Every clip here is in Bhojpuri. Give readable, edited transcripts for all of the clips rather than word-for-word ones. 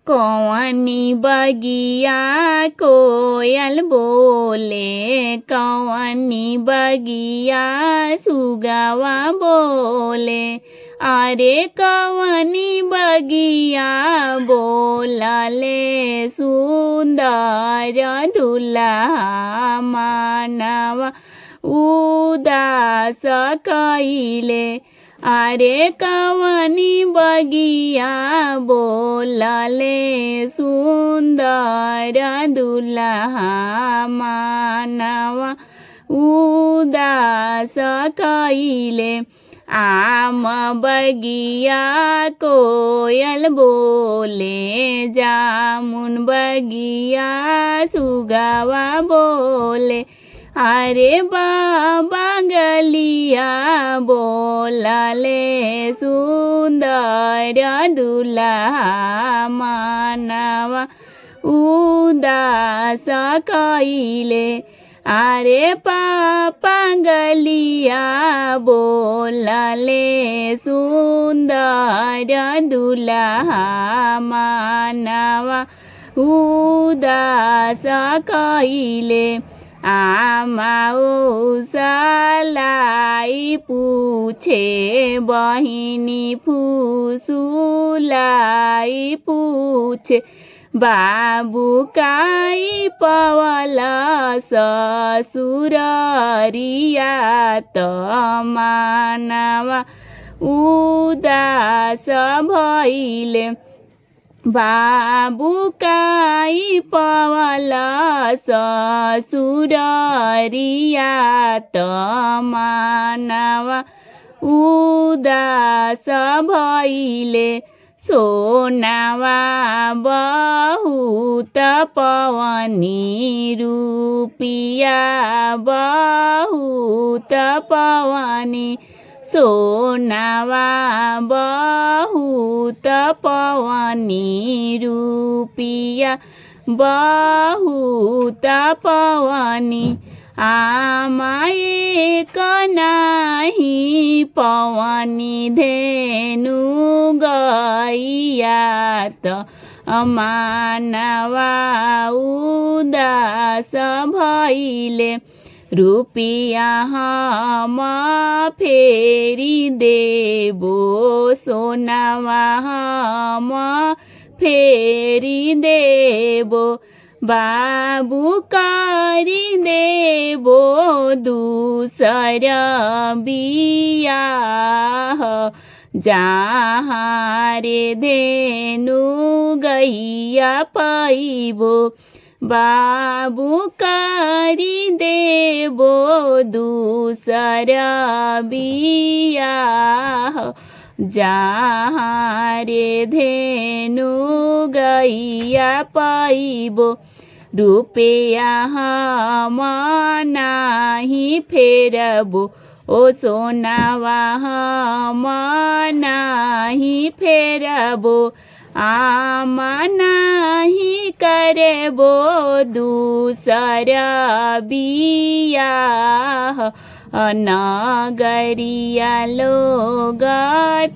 कौनी बगिया कोयल बोले, कौनी बगिया सुगवा बोले। अरे कौनी बगिया बोलले सुंदर दुल्हा मानवा उदास कइले। अरे कौनी बगिया बोलले सुंदर दुल्हा मानवा उदास कइले। आम बगिया कोयल बोले, जामुन बगिया सुगवा बोले। अरे बाबा गलिया बोलले सुंदर दुल्हा मानवा उदास कइले। अरे पापा गलिया बोलले सुंदर दुल्हा मानवा उदास कइले। आमा उसालाई पूछे, बहिनी फुसुलाई पूछे। बाबू काई पवल ससुररिया त मानवा उदास भइले। बाबू काई पवल ससुररिया त मानवा उदास भइले। सोनावा बहुत पवनी, रुपिया बहुत पवनी। सोनावा बहुत पवनी, रुपिया बहुत पवनी। आमा एक नाही पवनी, धेनु गैया त मानवा उदास भइले। रुपिया हम फेरि देबो, सोनावा हम फेरि देबो। बाबू करि देबो दूसर बियाह, जहाँ रे धेनु गैया पाइबो। बाबू करि देबो दूसर बियाह, जहाँ रे धेनु गैया पाइबो। रुपिया हम नाही फेरबो, ओ सोनावा हम नाही फेरबो। आमा नाही करबो दूसर बियाह, नगरिया लोग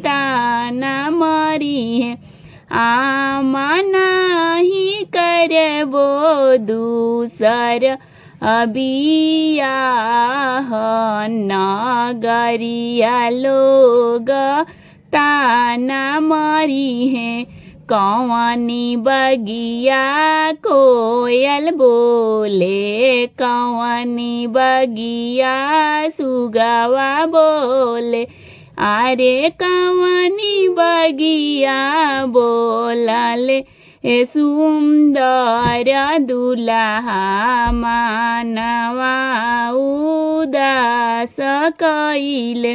ताना मरिहे। आमा नाही करबो दूसर बियाह, नगरिया लोग ताना मरिहे। कौनी बगिया कोयल बोले, कौनी बगिया सुगवा बोले। अरे कौनी बगिया बोलले सुंदर दुल्हा मानवा उदास कइले।